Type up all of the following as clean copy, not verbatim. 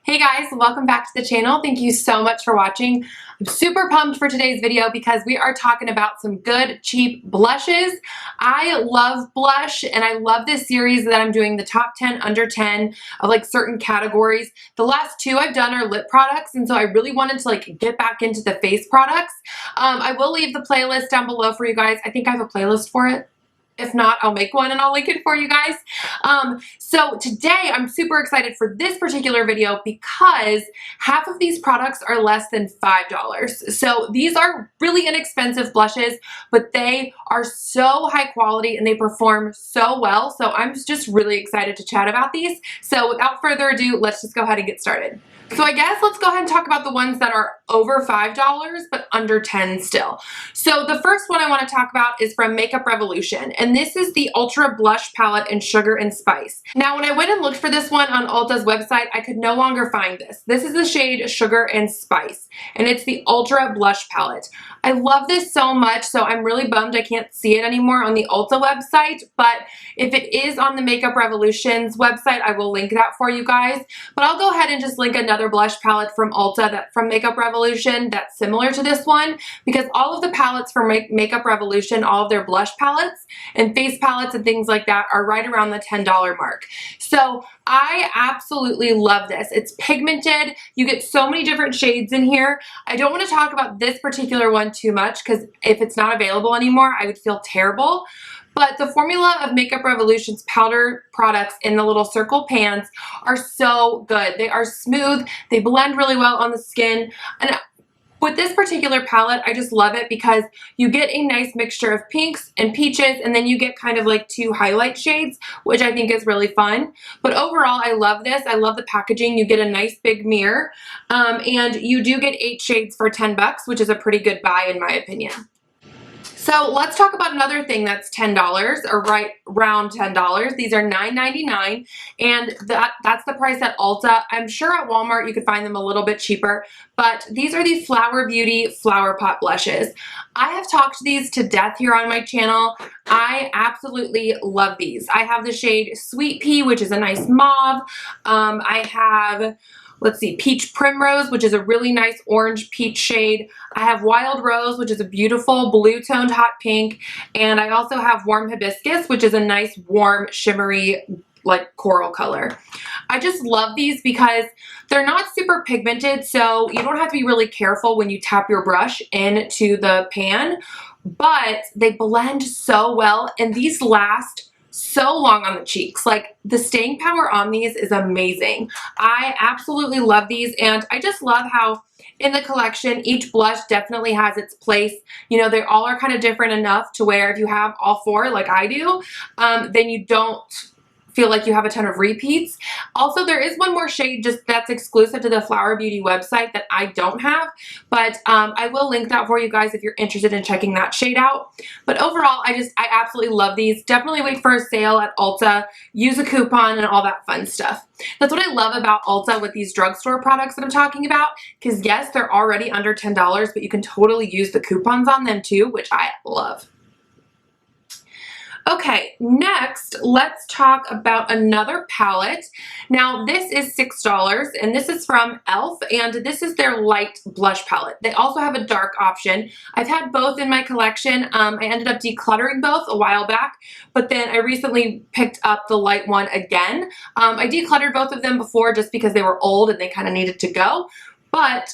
Hey guys, welcome back to the channel. Thank you so much for watching. I'm super pumped for today's video because we are talking about some good, cheap blushes. I love blush and I love this series that I'm doing, the top 10, under 10 of like certain categories. The last two I've done are lip products, and so I really wanted to like get back into the face products. I will leave the playlist down below for you guys. I think I have a playlist for it. If not, I'll make one and I'll link it for you guys. So today I'm super excited for this particular video because half of these products are less than $5. So these are really inexpensive blushes, but they are so high quality and they perform so well. So I'm just really excited to chat about these. So without further ado, let's just go ahead and get started. So I guess let's go ahead and talk about the ones that are over $5 but under 10 still. So the first one I want to talk about is from Makeup Revolution, and this is the Ultra Blush Palette in Sugar and Spice. Now when I went and looked for this one on Ulta's website, I could no longer find this. This is the shade Sugar and Spice, and it's the Ultra Blush Palette. I love this so much, so I'm really bummed I can't see it anymore on the Ulta website, but if it is on the Makeup Revolution's website, I will link that for you guys. But I'll go ahead and just link another blush palette from Ulta from Makeup Revolution that's similar to this one, because all of the palettes from Makeup Revolution, all of their blush palettes and face palettes and things like that are right around the $10 mark. So I absolutely love this. It's pigmented. You get so many different shades in here. I don't want to talk about this particular one too much because if it's not available anymore, I would feel terrible. But the formula of Makeup Revolution's powder products in the little circle pans are so good. They are smooth. They blend really well on the skin. And with this particular palette, I just love it because you get a nice mixture of pinks and peaches, and then you get kind of like two highlight shades, which I think is really fun. But overall, I love this. I love the packaging. You get a nice big mirror, and you do get 8 shades for 10 bucks, which is a pretty good buy in my opinion. So let's talk about another thing that's $10 or right around $10. These are $9.99, and that's the price at Ulta. I'm sure at Walmart you could find them a little bit cheaper, but these are the Flower Beauty Flower Pot blushes. I have talked these to death here on my channel. I absolutely love these. I have the shade Sweet Pea, which is a nice mauve. I have, let's see, Peach Primrose, which is a really nice orange peach shade. I have Wild Rose, which is a beautiful blue toned hot pink. And I also have Warm Hibiscus, which is a nice warm shimmery like coral color. I just love these because they're not super pigmented, so you don't have to be really careful when you tap your brush into the pan, but they blend so well, and these last so long on the cheeks. Like the staying power on these is amazing. I absolutely love these, and I just love how in the collection each blush definitely has its place. You know, they all are kind of different enough to where if you have all 4 like I do, then you don't feel like you have a ton of repeats. Also, there is one more shade just that's exclusive to the Flower Beauty website that I don't have, but I will link that for you guys if you're interested in checking that shade out. But overall, I absolutely love these. Definitely wait for a sale at Ulta, use a coupon and all that fun stuff. That's what I love about Ulta with these drugstore products that I'm talking about, because yes, they're already under $10, but you can totally use the coupons on them too, which I love. Okay, next, let's talk about another palette. Now, this is $6, and this is from e.l.f., and this is their light blush palette. They also have a dark option. I've had both in my collection. I ended up decluttering both a while back, but then I recently picked up the light one again. I decluttered both of them before just because they were old and they kind of needed to go, but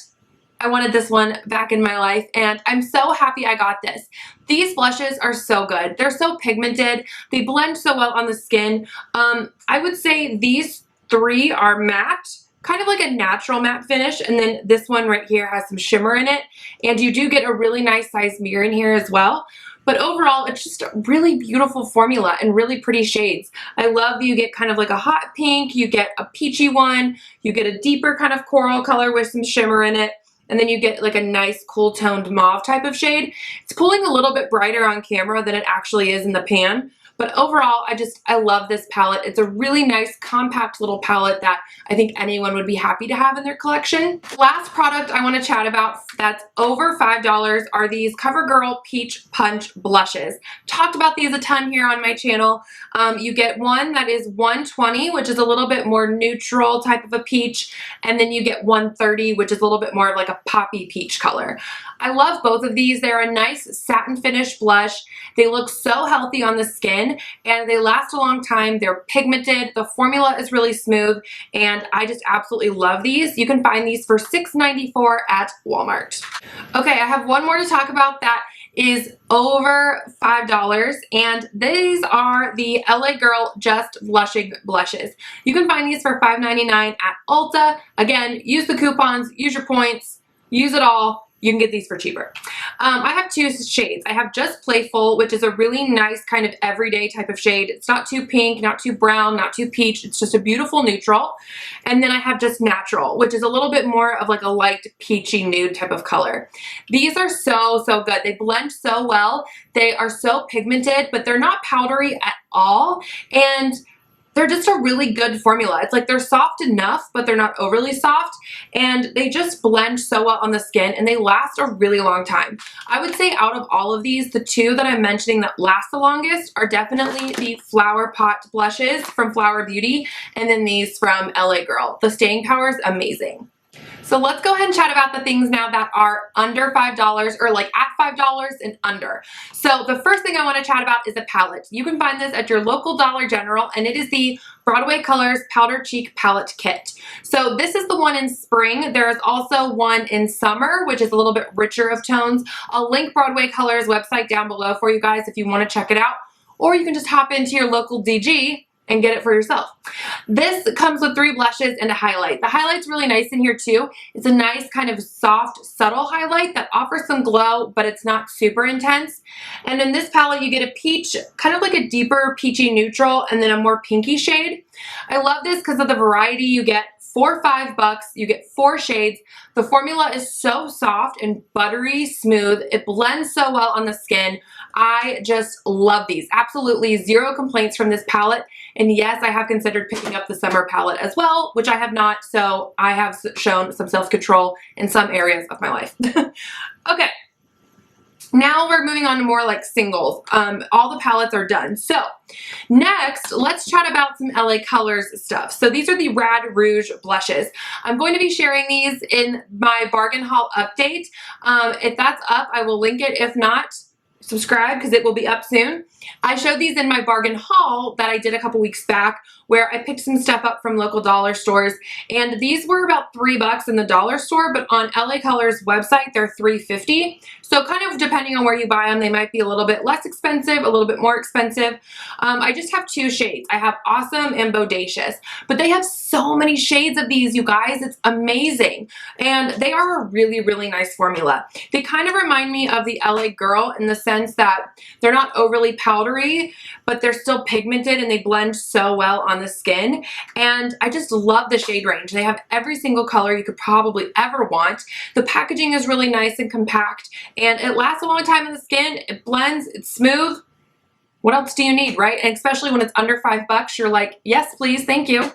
I wanted this one back in my life, and I'm so happy I got this. These blushes are so good. They're so pigmented. They blend so well on the skin. I would say these 3 are matte, kind of like a natural matte finish, and then this one right here has some shimmer in it, and you do get a really nice size mirror in here as well. But overall, it's just a really beautiful formula and really pretty shades. I love you get kind of like a hot pink, you get a peachy one, you get a deeper kind of coral color with some shimmer in it, and then you get like a nice cool toned mauve type of shade. It's pulling a little bit brighter on camera than it actually is in the pan, But overall, I love this palette. It's a really nice compact little palette that I think anyone would be happy to have in their collection. Last product I want to chat about that's over $5 are these CoverGirl Peach Punch blushes. Talked about these a ton here on my channel. You get one that is $120, which is a little bit more neutral type of a peach, and then you get $130, which is a little bit more of like a poppy peach color. I love both of these. They're a nice satin finish blush. They look so healthy on the skin and they last a long time. They're pigmented. The formula is really smooth and I just absolutely love these. You can find these for $6.94 at Walmart. Okay, I have one more to talk about that is over $5 and these are the LA Girl Just Blushing Blushes. You can find these for $5.99 at Ulta. Again, use the coupons, use your points, use it all. You can get these for cheaper. I have two shades. I have Just Playful, which is a really nice kind of everyday type of shade. It's not too pink, not too brown, not too peach. It's just a beautiful neutral. And then I have Just Natural, which is a little bit more of like a light peachy nude type of color. These are so, so good. They blend so well. They are so pigmented, but they're not powdery at all. And they're just a really good formula. It's like they're soft enough, but they're not overly soft, and they just blend so well on the skin, and they last a really long time. I would say out of all of these, the two that I'm mentioning that last the longest are definitely the Flower Pot blushes from Flower Beauty, and then these from LA Girl. The staying power is amazing. So let's go ahead and chat about the things now that are under $5 or like at $5 and under. So the first thing I want to chat about is a palette. You can find this at your local Dollar General and it is the Broadway Colors Powder Cheek Palette Kit. So this is the one in spring. There is also one in summer, which is a little bit richer of tones. I'll link Broadway Colors website down below for you guys if you want to check it out. Or you can just hop into your local DG and get it for yourself. This comes with 3 blushes and a highlight. The highlight's really nice in here too. It's a nice kind of soft, subtle highlight that offers some glow, but it's not super intense. And in this palette, you get a peach, kind of like a deeper peachy neutral, and then a more pinky shade. I love this because of the variety you get. For $5, you get 4 shades. The formula is so soft and buttery smooth. It blends so well on the skin. I just love these. Absolutely 0 complaints from this palette. And yes, I have considered picking up the summer palette as well, which I have not. So I have shown some self-control in some areas of my life. Okay. Now we're moving on to more like singles. All the palettes are done. So next, let's chat about some LA Colors stuff. So these are the Rad Rouge blushes. I'm going to be sharing these in my bargain haul update. If that's up, I will link it. If not, subscribe because it will be up soon. I showed these in my bargain haul that I did a couple weeks back where I picked some stuff up from local dollar stores, and these were about $3 in the dollar store, but on LA Colors website they're $3.50. So kind of depending on where you buy them, they might be a little bit less expensive, a little bit more expensive. I just have 2 shades. I have Awesome and Bodacious, but they have so many shades of these, you guys. It's amazing, and they are a really, really nice formula. They kind of remind me of the LA Girl in the sense that they're not overly powdery, but they're still pigmented and they blend so well on the skin. And I just love the shade range. They have every single color you could probably ever want. The packaging is really nice and compact, and it lasts a long time on the skin. It blends, it's smooth. What else do you need, right? And especially when it's under $5, you're like, yes, please, thank you.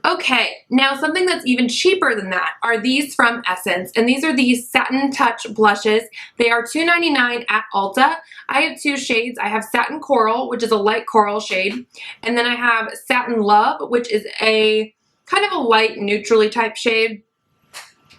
Okay, now something that's even cheaper than that are these from Essence, and these are the Satin Touch blushes. They are $2.99 at Ulta. I have 2 shades. I have Satin Coral, which is a light coral shade, and then I have Satin Love, which is a kind of a light neutrally type shade.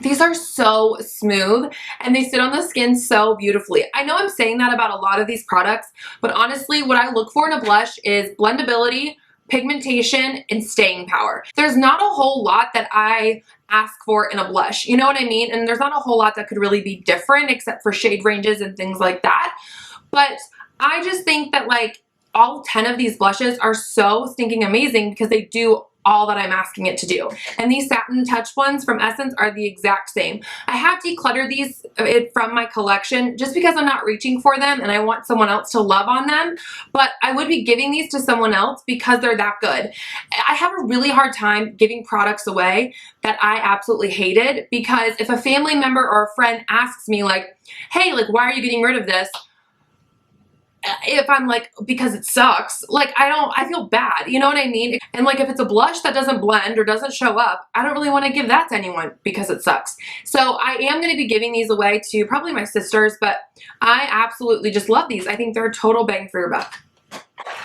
These are so smooth and they sit on the skin so beautifully. I know I'm saying that about a lot of these products, but honestly, what I look for in a blush is blendability, pigmentation, and staying power. There's not a whole lot that I ask for in a blush, you know what I mean? And there's not a whole lot that could really be different except for shade ranges and things like that. But I just think that like all 10 of these blushes are so stinking amazing because they do all that I'm asking it to do. And these Satin Touch ones from Essence are the exact same. I have decluttered these from my collection just because I'm not reaching for them and I want someone else to love on them, but I would be giving these to someone else because they're that good. I have a really hard time giving products away that I absolutely hated, because if a family member or a friend asks me like, hey, like, why are you getting rid of this? if I'm like, because it sucks, like I feel bad, you know what I mean? And like if it's a blush that doesn't blend or doesn't show up, I don't really want to give that to anyone because it sucks. So I am going to be giving these away to probably my sisters, but I absolutely just love these. I think they're a total bang for your buck.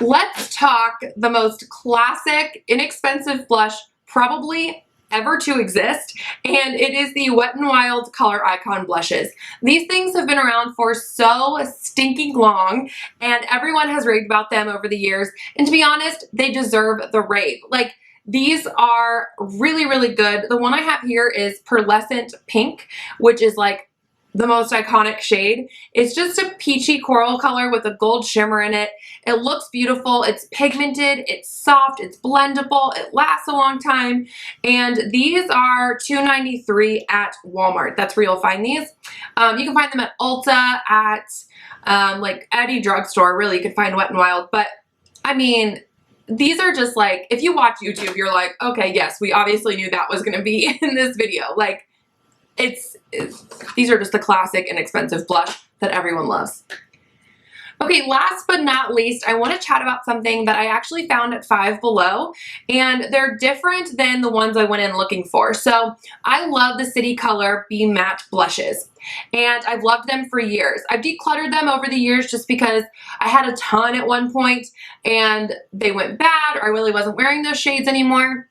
Let's talk the most classic, inexpensive blush probably ever to exist, and it is the Wet n Wild Color Icon blushes. These things have been around for so stinking long, and everyone has raved about them over the years, and to be honest, they deserve the rave. Like, these are really, really good. The one I have here is Pearlescent Pink, which is like the most iconic shade. It's just a peachy coral color with a gold shimmer in it. It looks beautiful. It's pigmented. It's soft. It's blendable. It lasts a long time. And these are $2.93 at Walmart. That's where you'll find these. You can find them at Ulta, at like any drugstore. Really, you can find Wet n Wild. But I mean, these are just like, if you watch YouTube, you're like, okay, yes, we obviously knew that was going to be in this video. Like, these are just the classic inexpensive blush that everyone loves. Okay, last but not least, I want to chat about something that I actually found at Five Below, and they're different than the ones I went in looking for. So I love the City Color Be Matte blushes, and I've loved them for years. I've decluttered them over the years just because I had a ton at one point and they went bad, or I really wasn't wearing those shades anymore.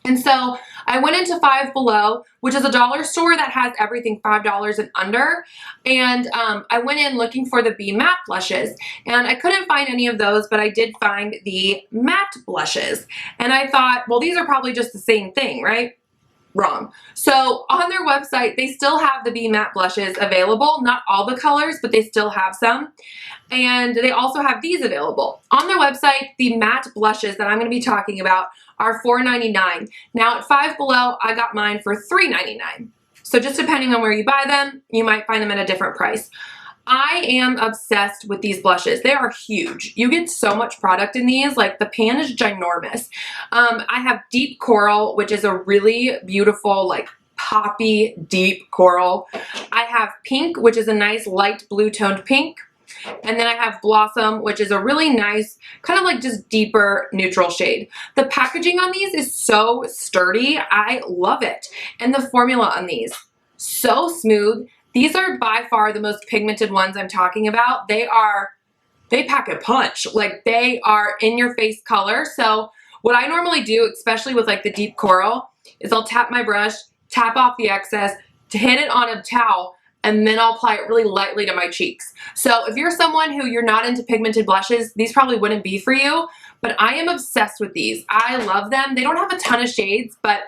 And so I went into Five Below, which is a dollar store that has everything $5 and under. And I went in looking for the Be Matte blushes. And I couldn't find any of those, but I did find the matte blushes. And I thought, well, these are probably just the same thing, right? Wrong. So on their website, they still have the Be Matte blushes available. Not all the colors, but they still have some. And they also have these available. On their website, the matte blushes that I'm going to be talking about are $4.99. Now at Five Below, I got mine for $3.99. So just depending on where you buy them, you might find them at a different price. I am obsessed with these blushes. They are huge. You get so much product in these. Like, the pan is ginormous. I have Deep Coral, which is a really beautiful, like, poppy deep coral. I have Pink, which is a nice light blue toned pink. And then I have Blossom, which is a really nice, kind of like just deeper neutral shade. The packaging on these is so sturdy. I love it. And the formula on these, so smooth. These are by far the most pigmented ones I'm talking about. They pack a punch. Like, they are in your face color. So what I normally do, especially with like the deep coral, is I'll tap my brush, tap off the excess, to hit it on a towel, and then I'll apply it really lightly to my cheeks. So if you're someone who you're not into pigmented blushes, these probably wouldn't be for you, but I am obsessed with these. I love them. They don't have a ton of shades, but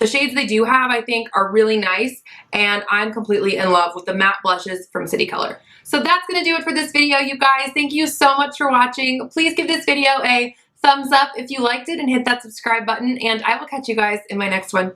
the shades they do have, I think, are really nice, and I'm completely in love with the matte blushes from City Color. So that's going to do it for this video, you guys. Thank you so much for watching. Please give this video a thumbs up if you liked it and hit that subscribe button, and I will catch you guys in my next one.